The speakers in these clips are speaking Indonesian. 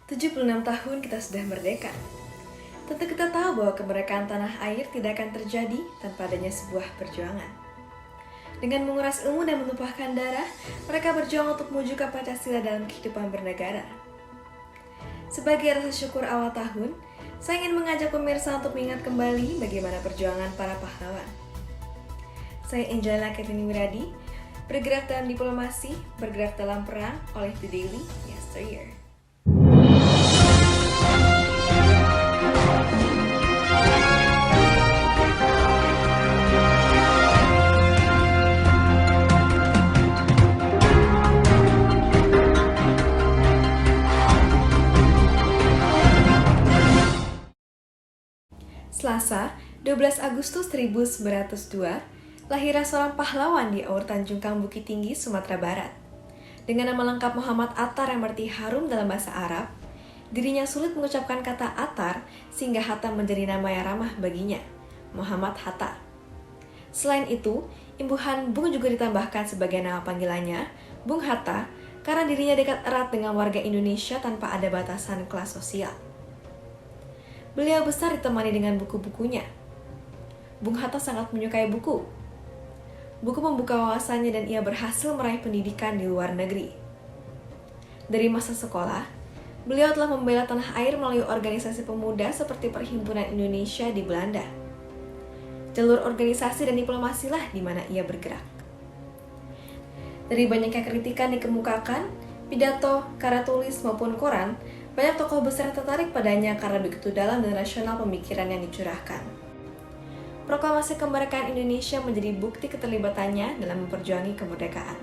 76 tahun kita sudah merdeka. Tentu kita tahu bahwa kemerdekaan tanah air tidak akan terjadi tanpa adanya sebuah perjuangan. Dengan menguras ilmu dan menumpahkan darah, mereka berjuang untuk mewujudkan Pancasila dalam kehidupan bernegara. Sebagai rasa syukur awal tahun, saya ingin mengajak pemirsa untuk mengingat kembali bagaimana perjuangan para pahlawan. Saya Angela Ketini Wiradi, bergerak dalam diplomasi, bergerak dalam perang oleh The Daily Yesteryear. Selasa, 12 Agustus 1902, lahirlah seorang pahlawan di Aur Tanjung Kang Bukit Tinggi, Sumatera Barat. Dengan nama lengkap Muhammad Attar yang berarti harum dalam bahasa Arab, dirinya sulit mengucapkan kata Attar sehingga Hatta menjadi nama yang ramah baginya, Muhammad Hatta. Selain itu, imbuhan Bung juga ditambahkan sebagai nama panggilannya, Bung Hatta, karena dirinya dekat erat dengan warga Indonesia tanpa ada batasan kelas sosial. Beliau besar ditemani dengan buku-bukunya. Bung Hatta sangat menyukai buku. Buku membuka wawasannya dan ia berhasil meraih pendidikan di luar negeri. Dari masa sekolah, beliau telah membela tanah air melalui organisasi pemuda seperti Perhimpunan Indonesia di Belanda. Jalur organisasi dan diplomasilah di mana ia bergerak. Dari banyaknya kritikan dikemukakan, pidato, karya tulis maupun koran, banyak tokoh besar yang tertarik padanya karena begitu dalam dan rasional pemikiran yang dicurahkan. Proklamasi kemerdekaan Indonesia menjadi bukti keterlibatannya dalam memperjuangi kemerdekaan.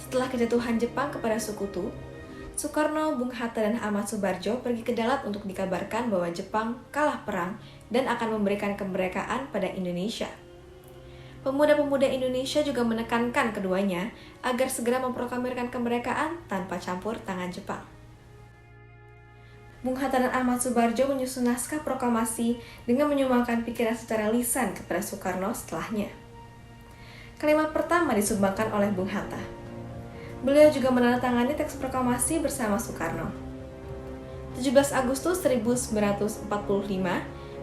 Setelah kejatuhan Jepang kepada sekutu, Soekarno, Bung Hatta, dan Ahmad Subarjo pergi ke Dalat untuk dikabarkan bahwa Jepang kalah perang dan akan memberikan kemerdekaan pada Indonesia. Pemuda-pemuda Indonesia juga menekankan keduanya agar segera memproklamirkan kemerdekaan tanpa campur tangan Jepang. Bung Hatta dan Ahmad Subarjo menyusun naskah proklamasi dengan menyumbangkan pikiran secara lisan kepada Soekarno setelahnya. Kalimat pertama disumbangkan oleh Bung Hatta. Beliau juga menandatangani teks proklamasi bersama Soekarno. 17 Agustus 1945,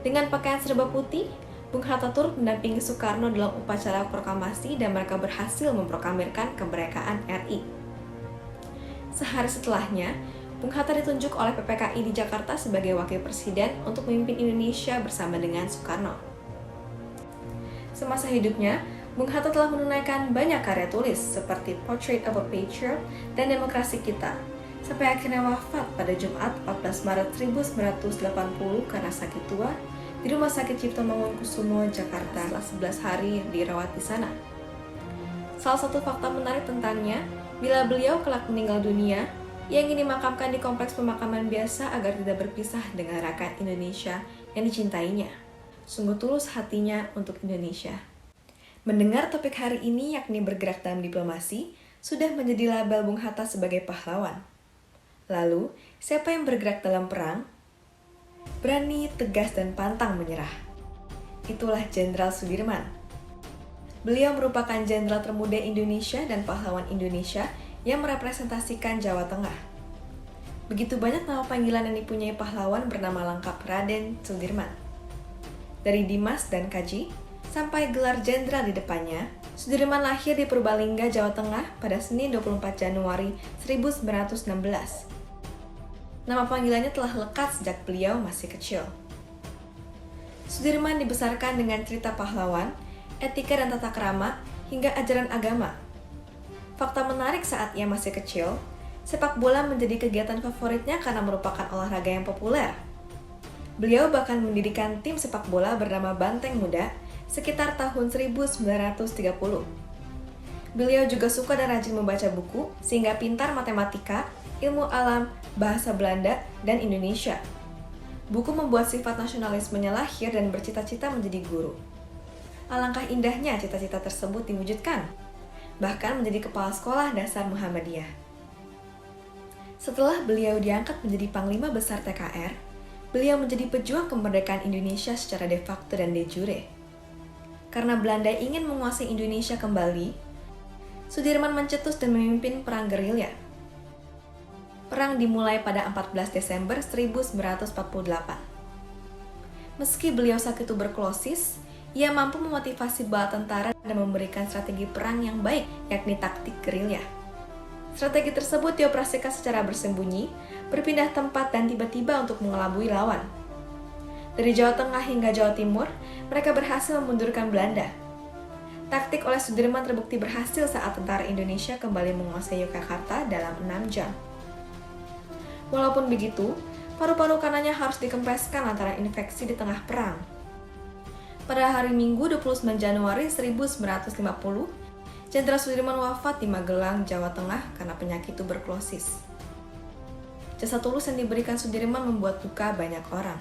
dengan pakaian serba putih, Bung Hatta turut mendampingi Soekarno dalam upacara proklamasi dan mereka berhasil memproklamirkan kemerdekaan RI. Sehari setelahnya, Bung Hatta ditunjuk oleh PPKI di Jakarta sebagai wakil presiden untuk memimpin Indonesia bersama dengan Soekarno. Semasa hidupnya, Bung Hatta telah menunaikan banyak karya tulis seperti Portrait of a Patriot dan Demokrasi Kita, sampai akhirnya wafat pada Jumat 14 Maret 1980 karena sakit tua di Rumah Sakit Cipto Mangunkusumo, Jakarta. Setelah 11 hari dirawat di sana. Salah satu fakta menarik tentangnya, bila beliau kelak meninggal dunia, ia ingin dimakamkan di kompleks pemakaman biasa agar tidak berpisah dengan rakyat Indonesia yang dicintainya. Sungguh tulus hatinya untuk Indonesia. Mendengar topik hari ini yakni bergerak dalam diplomasi, sudah menjadi label Bung Hatta sebagai pahlawan. Lalu, siapa yang bergerak dalam perang? Berani, tegas, dan pantang menyerah. Itulah Jenderal Sudirman. Beliau merupakan jenderal termuda Indonesia dan pahlawan Indonesia yang merepresentasikan Jawa Tengah. Begitu banyak nama panggilan yang dipunyai pahlawan bernama lengkap Raden Sudirman. Dari Dimas dan Kaji, sampai gelar jenderal di depannya, Sudirman lahir di Purbalingga, Jawa Tengah pada Senin 24 Januari 1916. Nama panggilannya telah lekat sejak beliau masih kecil. Sudirman dibesarkan dengan cerita pahlawan, etika dan tata krama, hingga ajaran agama. Fakta menarik saat ia masih kecil, sepak bola menjadi kegiatan favoritnya karena merupakan olahraga yang populer. Beliau bahkan mendirikan tim sepak bola bernama Banteng Muda sekitar tahun 1930. Beliau juga suka dan rajin membaca buku, sehingga pintar matematika, ilmu alam, bahasa Belanda, dan Indonesia. Buku membuat sifat nasionalismenya lahir dan bercita-cita menjadi guru. Alangkah indahnya cita-cita tersebut diwujudkan, bahkan menjadi kepala sekolah dasar Muhammadiyah. Setelah beliau diangkat menjadi Panglima Besar TKR, beliau menjadi pejuang kemerdekaan Indonesia secara de facto dan de jure. Karena Belanda ingin menguasai Indonesia kembali, Sudirman mencetus dan memimpin perang gerilya. Perang dimulai pada 14 Desember 1948. Meski beliau sakit tuberkulosis, ia mampu memotivasi bala tentara dan memberikan strategi perang yang baik, yakni taktik gerilya. Strategi tersebut dioperasikan secara bersembunyi, berpindah tempat dan tiba-tiba untuk mengelabui lawan. Dari Jawa Tengah hingga Jawa Timur, mereka berhasil memundurkan Belanda. Taktik oleh Sudirman terbukti berhasil saat tentara Indonesia kembali menguasai Yogyakarta dalam 6 jam. Walaupun begitu, paru-paru kanannya harus dikempeskan lantaran infeksi di tengah perang. Pada hari Minggu 29 Januari 1950, Jenderal Sudirman wafat di Magelang, Jawa Tengah karena penyakit tuberkulosis. Jasa tulus yang diberikan Sudirman membuat duka banyak orang.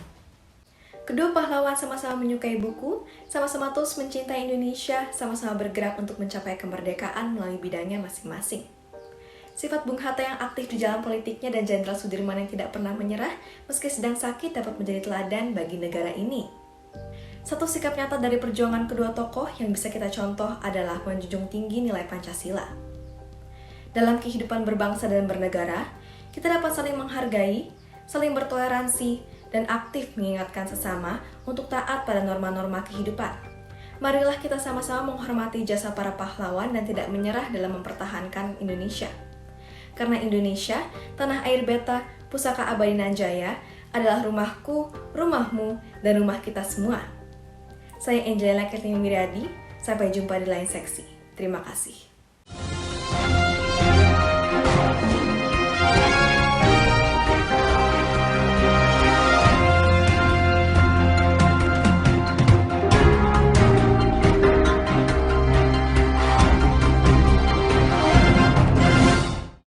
Kedua pahlawan sama-sama menyukai buku, sama-sama tulus mencintai Indonesia, sama-sama bergerak untuk mencapai kemerdekaan melalui bidangnya masing-masing. Sifat Bung Hatta yang aktif di jalan politiknya dan Jenderal Sudirman yang tidak pernah menyerah meski sedang sakit dapat menjadi teladan bagi negara ini. Satu sikap nyata dari perjuangan kedua tokoh yang bisa kita contoh adalah menjunjung tinggi nilai Pancasila. Dalam kehidupan berbangsa dan bernegara, kita dapat saling menghargai, saling bertoleransi, dan aktif mengingatkan sesama untuk taat pada norma-norma kehidupan. Marilah kita sama-sama menghormati jasa para pahlawan dan tidak menyerah dalam mempertahankan Indonesia. Karena Indonesia, tanah air beta, pusaka abadi nan jaya, adalah rumahku, rumahmu, dan rumah kita semua. Saya Angelina Kertini Miryadi, sampai jumpa di lain seksi. Terima kasih.